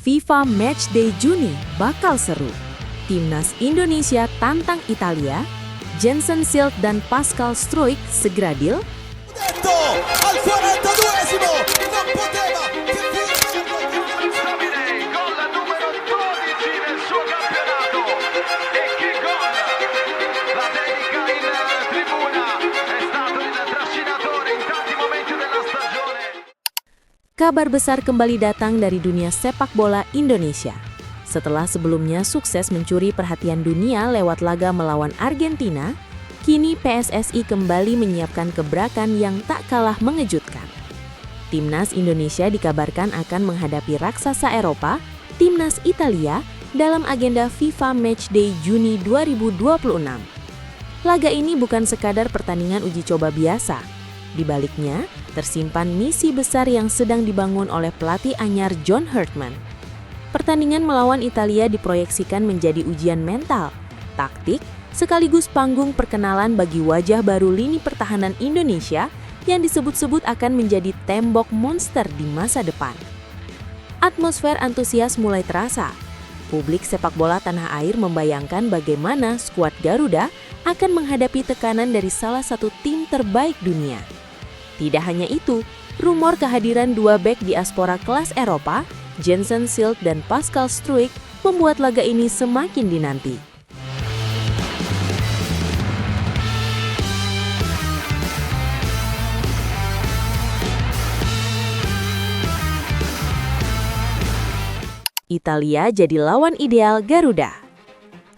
FIFA Matchday Juni bakal seru. Timnas Indonesia tantang Italia, Jensen Silt dan Pascal Struijk segera deal. Al 42esimo non poteva che gol numero 12 del suo campionato e che gol la dedica in tribuna è stato il trascinatore in tanti momenti della stagione. Kabar besar kembali datang dari dunia sepak bola Indonesia. Setelah sebelumnya sukses mencuri perhatian dunia lewat laga melawan Argentina, kini PSSI kembali menyiapkan gebrakan yang tak kalah mengejutkan. Timnas Indonesia dikabarkan akan menghadapi raksasa Eropa, Timnas Italia, dalam agenda FIFA Matchday Juni 2026. Laga ini bukan sekadar pertandingan uji coba biasa. Di baliknya, tersimpan misi besar yang sedang dibangun oleh pelatih anyar John Herdman. Pertandingan melawan Italia diproyeksikan menjadi ujian mental, taktik, sekaligus panggung perkenalan bagi wajah baru lini pertahanan Indonesia yang disebut-sebut akan menjadi tembok monster di masa depan. Atmosfer antusias mulai terasa. Publik sepak bola tanah air membayangkan bagaimana skuad Garuda akan menghadapi tekanan dari salah satu tim terbaik dunia. Tidak hanya itu, rumor kehadiran dua bek diaspora kelas Eropa, Jensen Silt dan Pascal Struijk, membuat laga ini semakin dinanti. Italia jadi lawan ideal Garuda.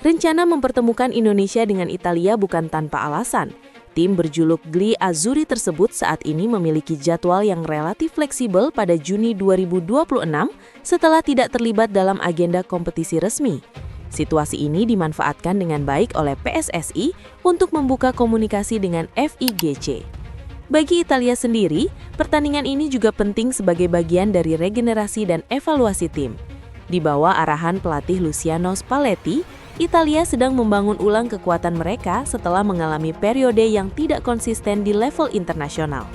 Rencana mempertemukan Indonesia dengan Italia bukan tanpa alasan. Tim berjuluk Gli Azzurri tersebut saat ini memiliki jadwal yang relatif fleksibel pada Juni 2026 setelah tidak terlibat dalam agenda kompetisi resmi. Situasi ini dimanfaatkan dengan baik oleh PSSI untuk membuka komunikasi dengan FIGC. Bagi Italia sendiri, pertandingan ini juga penting sebagai bagian dari regenerasi dan evaluasi tim. Di bawah arahan pelatih Luciano Spalletti, Italia sedang membangun ulang kekuatan mereka setelah mengalami periode yang tidak konsisten di level internasional.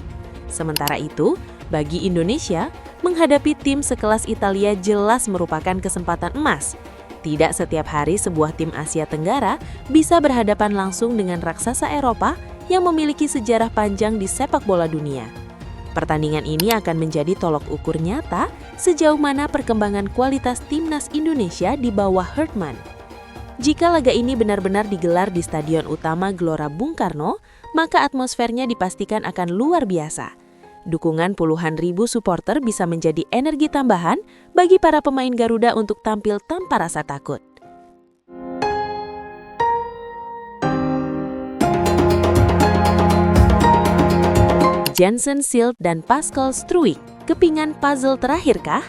Sementara itu, bagi Indonesia, menghadapi tim sekelas Italia jelas merupakan kesempatan emas. Tidak setiap hari sebuah tim Asia Tenggara bisa berhadapan langsung dengan raksasa Eropa yang memiliki sejarah panjang di sepak bola dunia. Pertandingan ini akan menjadi tolok ukur nyata sejauh mana perkembangan kualitas timnas Indonesia di bawah Herdman. Jika laga ini benar-benar digelar di Stadion Utama Gelora Bung Karno, maka atmosfernya dipastikan akan luar biasa. Dukungan puluhan ribu supporter bisa menjadi energi tambahan bagi para pemain Garuda untuk tampil tanpa rasa takut. Jensen Silt dan Pascal Struijk, kepingan puzzle terakhirkah?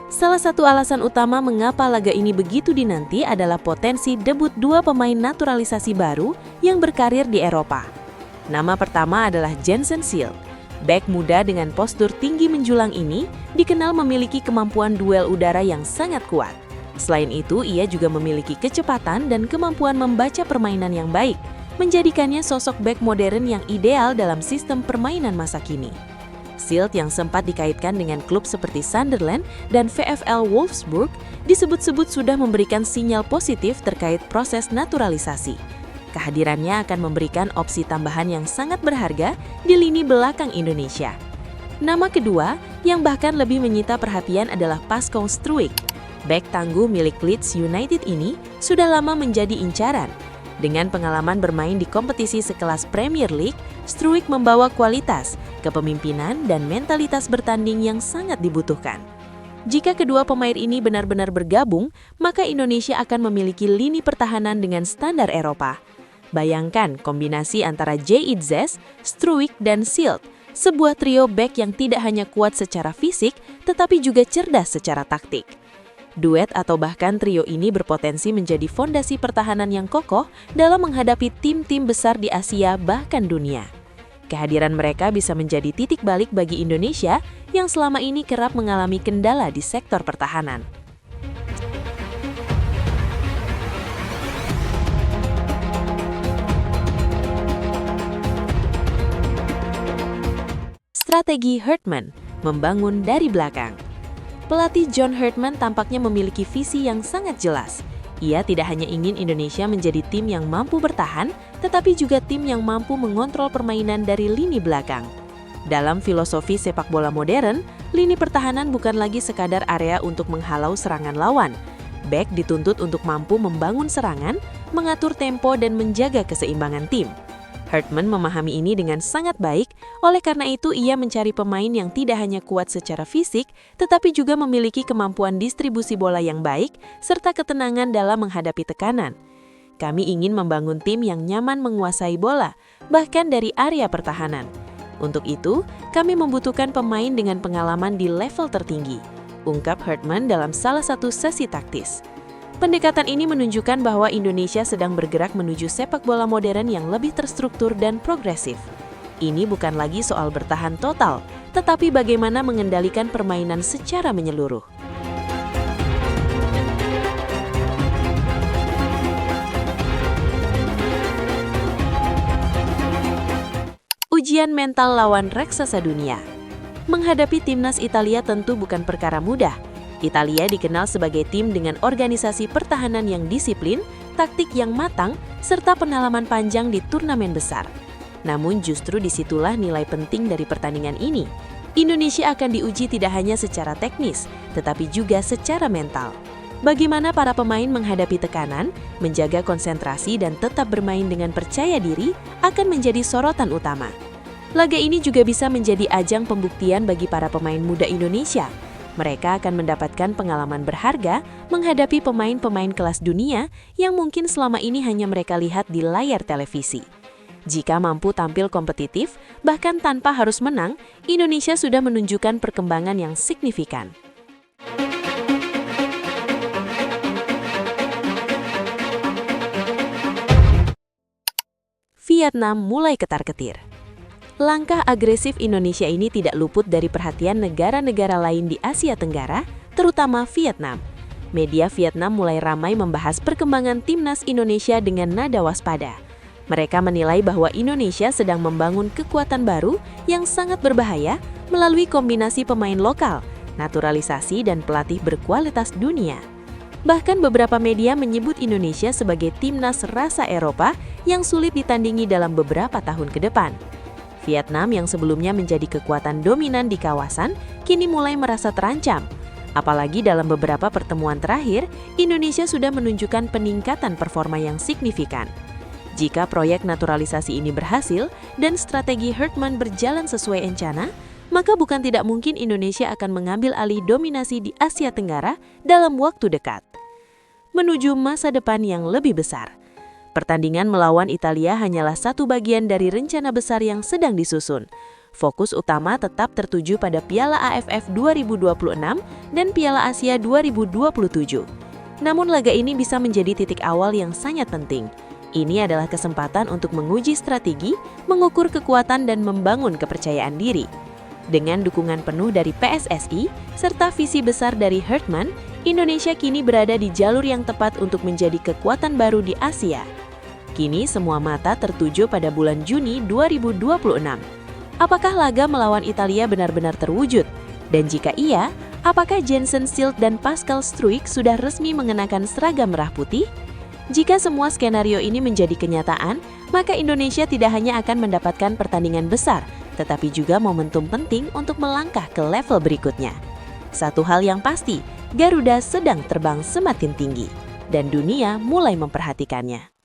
Salah satu alasan utama mengapa laga ini begitu dinanti adalah potensi debut dua pemain naturalisasi baru yang berkarir di Eropa. Nama pertama adalah Jensen Silt. Bek muda dengan postur tinggi menjulang ini dikenal memiliki kemampuan duel udara yang sangat kuat. Selain itu, ia juga memiliki kecepatan dan kemampuan membaca permainan yang baik, menjadikannya sosok bek modern yang ideal dalam sistem permainan masa kini. Silt yang sempat dikaitkan dengan klub seperti Sunderland dan VfL Wolfsburg disebut-sebut sudah memberikan sinyal positif terkait proses naturalisasi. Kehadirannya akan memberikan opsi tambahan yang sangat berharga di lini belakang Indonesia. Nama kedua yang bahkan lebih menyita perhatian adalah Pascal Struijk. Bek tangguh milik Leeds United ini sudah lama menjadi incaran. Dengan pengalaman bermain di kompetisi sekelas Premier League, Struijk membawa kualitas, kepemimpinan, dan mentalitas bertanding yang sangat dibutuhkan. Jika kedua pemain ini benar-benar bergabung, maka Indonesia akan memiliki lini pertahanan dengan standar Eropa. Bayangkan kombinasi antara J.I.Z, Struijk, dan Silt, sebuah trio bek yang tidak hanya kuat secara fisik, tetapi juga cerdas secara taktik. Duet atau bahkan trio ini berpotensi menjadi fondasi pertahanan yang kokoh dalam menghadapi tim-tim besar di Asia bahkan dunia. Kehadiran mereka bisa menjadi titik balik bagi Indonesia yang selama ini kerap mengalami kendala di sektor pertahanan. Strategi Herdman, membangun dari belakang. Pelatih John Herdman tampaknya memiliki visi yang sangat jelas. Ia tidak hanya ingin Indonesia menjadi tim yang mampu bertahan, tetapi juga tim yang mampu mengontrol permainan dari lini belakang. Dalam filosofi sepak bola modern, lini pertahanan bukan lagi sekadar area untuk menghalau serangan lawan. Bek dituntut untuk mampu membangun serangan, mengatur tempo dan menjaga keseimbangan tim. Herdman memahami ini dengan sangat baik, oleh karena itu ia mencari pemain yang tidak hanya kuat secara fisik, tetapi juga memiliki kemampuan distribusi bola yang baik, serta ketenangan dalam menghadapi tekanan. Kami ingin membangun tim yang nyaman menguasai bola, bahkan dari area pertahanan. Untuk itu, kami membutuhkan pemain dengan pengalaman di level tertinggi, ungkap Herdman dalam salah satu sesi taktis. Pendekatan ini menunjukkan bahwa Indonesia sedang bergerak menuju sepak bola modern yang lebih terstruktur dan progresif. Ini bukan lagi soal bertahan total, tetapi bagaimana mengendalikan permainan secara menyeluruh. Ujian mental lawan raksasa dunia. Menghadapi timnas Italia tentu bukan perkara mudah. Italia dikenal sebagai tim dengan organisasi pertahanan yang disiplin, taktik yang matang, serta pengalaman panjang di turnamen besar. Namun justru disitulah nilai penting dari pertandingan ini. Indonesia akan diuji tidak hanya secara teknis, tetapi juga secara mental. Bagaimana para pemain menghadapi tekanan, menjaga konsentrasi dan tetap bermain dengan percaya diri akan menjadi sorotan utama. Laga ini juga bisa menjadi ajang pembuktian bagi para pemain muda Indonesia. Mereka akan mendapatkan pengalaman berharga menghadapi pemain-pemain kelas dunia yang mungkin selama ini hanya mereka lihat di layar televisi. Jika mampu tampil kompetitif, bahkan tanpa harus menang, Indonesia sudah menunjukkan perkembangan yang signifikan. Vietnam mulai ketar-ketir. Langkah agresif Indonesia ini tidak luput dari perhatian negara-negara lain di Asia Tenggara, terutama Vietnam. Media Vietnam mulai ramai membahas perkembangan timnas Indonesia dengan nada waspada. Mereka menilai bahwa Indonesia sedang membangun kekuatan baru yang sangat berbahaya melalui kombinasi pemain lokal, naturalisasi dan pelatih berkualitas dunia. Bahkan beberapa media menyebut Indonesia sebagai timnas rasa Eropa yang sulit ditandingi dalam beberapa tahun ke depan. Vietnam yang sebelumnya menjadi kekuatan dominan di kawasan, kini mulai merasa terancam. Apalagi dalam beberapa pertemuan terakhir, Indonesia sudah menunjukkan peningkatan performa yang signifikan. Jika proyek naturalisasi ini berhasil dan strategi Herdman berjalan sesuai rencana, maka bukan tidak mungkin Indonesia akan mengambil alih dominasi di Asia Tenggara dalam waktu dekat. Menuju masa depan yang lebih besar. Pertandingan melawan Italia hanyalah satu bagian dari rencana besar yang sedang disusun. Fokus utama tetap tertuju pada Piala AFF 2026 dan Piala Asia 2027. Namun laga ini bisa menjadi titik awal yang sangat penting. Ini adalah kesempatan untuk menguji strategi, mengukur kekuatan dan membangun kepercayaan diri. Dengan dukungan penuh dari PSSI serta visi besar dari Herdman, Indonesia kini berada di jalur yang tepat untuk menjadi kekuatan baru di Asia. Kini semua mata tertuju pada bulan Juni 2026. Apakah laga melawan Italia benar-benar terwujud? Dan jika iya, apakah Jensen Schilt dan Pascal Struijk sudah resmi mengenakan seragam merah putih? Jika semua skenario ini menjadi kenyataan, maka Indonesia tidak hanya akan mendapatkan pertandingan besar, tetapi juga momentum penting untuk melangkah ke level berikutnya. Satu hal yang pasti, Garuda sedang terbang semakin tinggi, dan dunia mulai memperhatikannya.